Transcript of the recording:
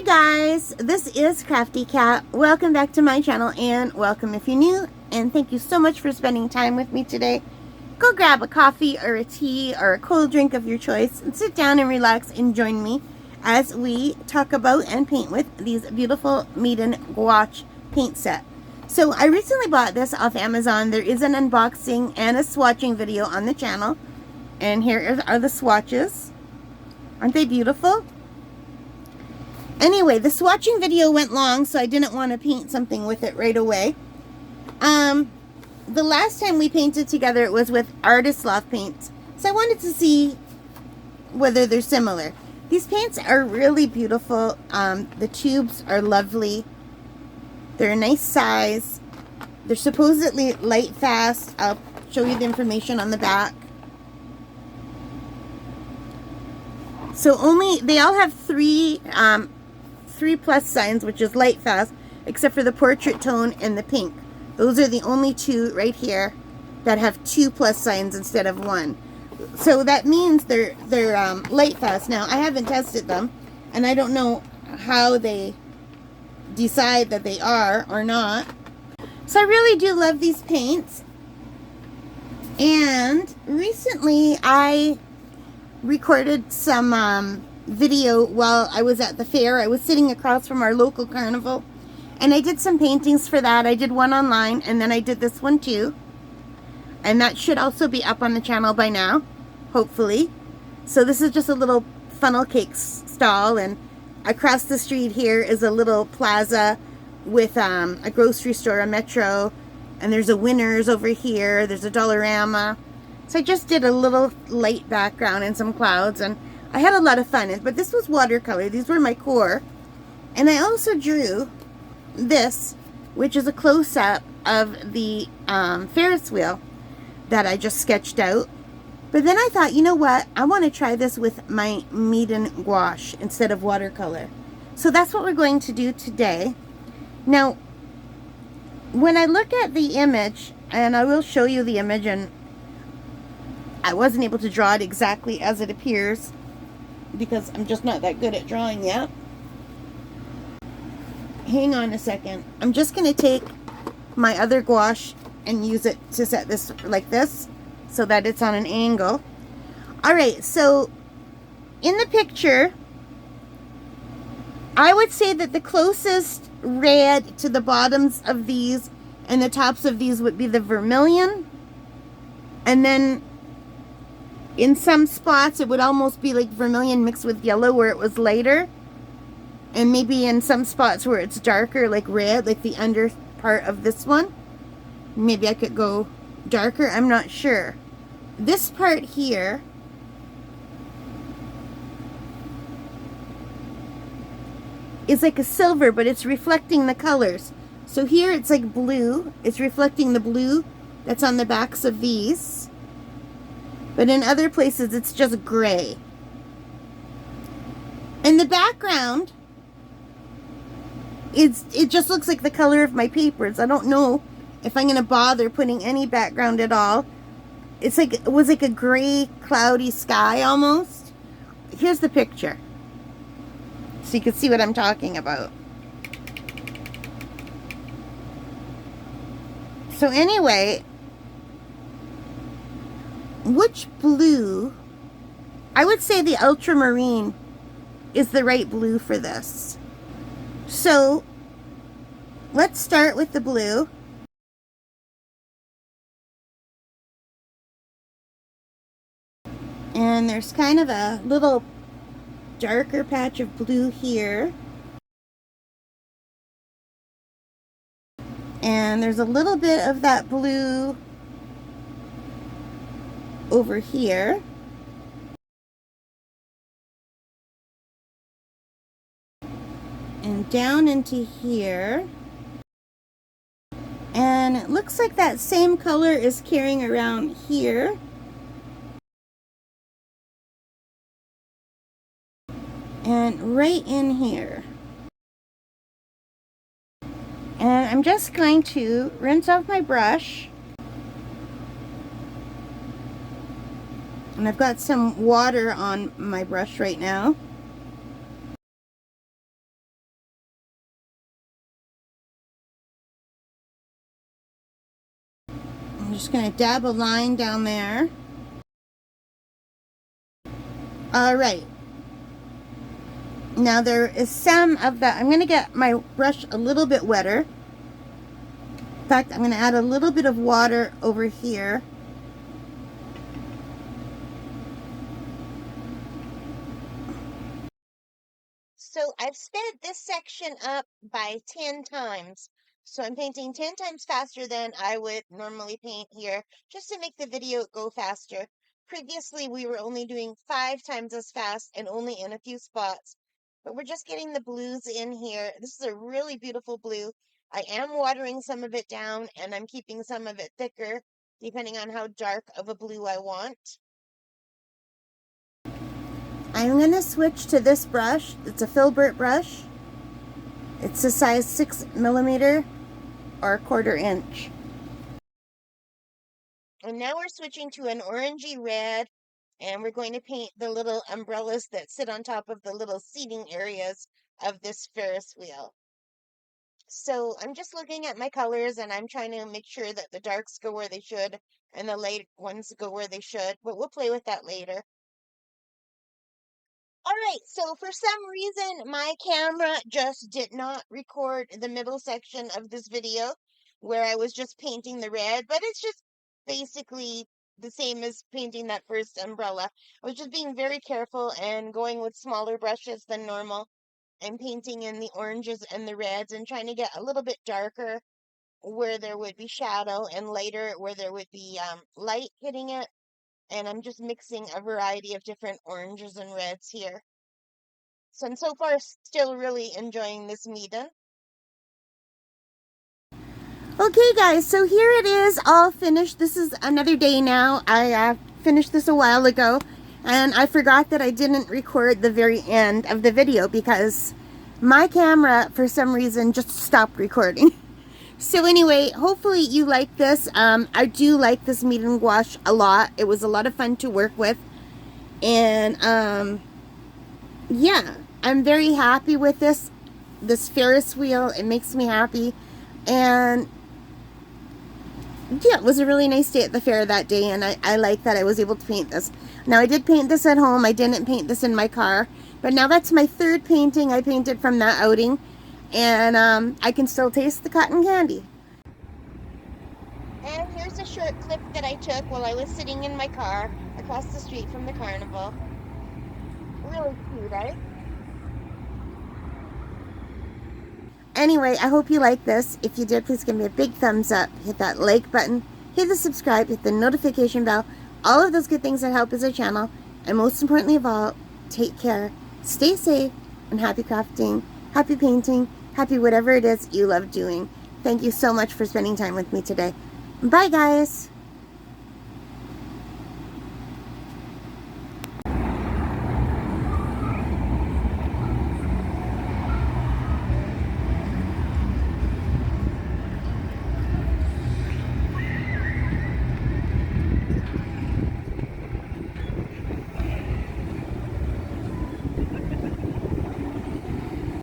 Guys, this is Crafty Cat. Welcome back to my channel and welcome if you're new, and thank you so much for spending time with me today. Go grab a coffee or a tea or a cold drink of your choice and sit down and relax and join me as we talk about and paint with these beautiful Meeden Gouache paint set. So I recently bought this off Amazon. There is an unboxing and a swatching video on the channel, and here are the swatches. Aren't they beautiful? Anyway, the swatching video went long, so I didn't want to paint something with it right away. The last time we painted together, it was with Artist Loft paints, so I wanted to see whether they're similar. These paints are really beautiful. The tubes are lovely. They're a nice size. They're supposedly light fast. I'll show you the information on the back. So they all have three plus signs, which is light fast, except for the portrait tone and the pink. Those are the only two right here that have 2 plus signs instead of 1. So that means they're light fast. Now I haven't tested them, and I don't know how they decide that they are or not. So I really do love these paints. And recently I recorded some video while I was at the fair. I was sitting across from our local carnival, and I did some paintings for that. I did one online, and then I did this one too, and that should also be up on the channel by now, hopefully. So this is just a little funnel cake stall, and across the street here is a little plaza with a grocery store, a Metro, and there's a Winners over here. There's a Dollarama. So I just did a little light background and some clouds, and I had a lot of fun. But this was watercolor. These were my core. And I also drew this, which is a close-up of the Ferris wheel that I just sketched out. But then I thought, you know what? I want to try this with my Meeden Gouache instead of watercolor. So that's what we're going to do today. Now, when I look at the image, and I will show you the image, and I wasn't able to draw it exactly as it appears because I'm just not that good at drawing yet. Hang on a second. I'm just going to take my other gouache and use it to set this like this so that it's on an angle. Alright, so in the picture, I would say that the closest red to the bottoms of these and the tops of these would be the vermilion. And then in some spots it would almost be like vermilion mixed with yellow where it was lighter. And maybe in some spots where it's darker, like red, like the under part of this one. Maybe I could go darker, I'm not sure. This part here is like a silver, but it's reflecting the colors. So here it's like blue. It's reflecting the blue that's on the backs of these. But in other places it's just gray. And the background, it just looks like the color of my papers. I don't know if I'm going to bother putting any background at all. It was like a gray, cloudy sky almost. Here's the picture, so you can see what I'm talking about. So anyway, which blue? I would say the ultramarine is the right blue for this. So let's start with the blue. And there's kind of a little darker patch of blue here. And there's a little bit of that blue over here. And down into here. And it looks like that same color is carrying around here. And right in here. And I'm just going to rinse off my brush. And I've got some water on my brush right now. I'm just going to dab a line down there. All right. Now there is some of that. I'm going to get my brush a little bit wetter. In fact, I'm going to add a little bit of water over here. So I've sped this section up by 10 times. So I'm painting 10 times faster than I would normally paint here, just to make the video go faster. Previously, we were only doing 5 times as fast and only in a few spots. But we're just getting the blues in here. This is a really beautiful blue. I am watering some of it down, and I'm keeping some of it thicker, depending on how dark of a blue I want. I'm going to switch to this brush. It's a filbert brush. It's a size 6mm or 1/4 inch. And now we're switching to an orangey red, and we're going to paint the little umbrellas that sit on top of the little seating areas of this Ferris wheel. So I'm just looking at my colors, and I'm trying to make sure that the darks go where they should and the light ones go where they should, but we'll play with that later. All right, so for some reason, my camera just did not record the middle section of this video where I was just painting the red, but it's just basically the same as painting that first umbrella. I was just being very careful and going with smaller brushes than normal and painting in the oranges and the reds and trying to get a little bit darker where there would be shadow and lighter where there would be light hitting it. And I'm just mixing a variety of different oranges and reds here. So I'm so far still really enjoying this Meeden. Okay guys, so here it is all finished. This is another day now. I finished this a while ago, and I forgot that I didn't record the very end of the video because my camera for some reason just stopped recording. So anyway, hopefully you like this. I do like this Meeden Gouache a lot. It was a lot of fun to work with, and yeah, I'm very happy with this Ferris wheel. It makes me happy, and yeah, it was a really nice day at the fair that day, and I like that I was able to paint this. Now, I did paint this at home. I didn't paint this in my car, but now that's my third painting I painted from that outing, and I can still taste the cotton candy. And here's a short clip that I took while I was sitting in my car across the street from the carnival. Really cute, right? Anyway, I hope you liked this. If you did, please give me a big thumbs up. Hit that like button. Hit the subscribe. Hit the notification bell. All of those good things that help as a channel. And most importantly of all, take care. Stay safe. And happy crafting. Happy painting. Happy whatever it is you love doing. Thank you so much for spending time with me today. Bye, guys.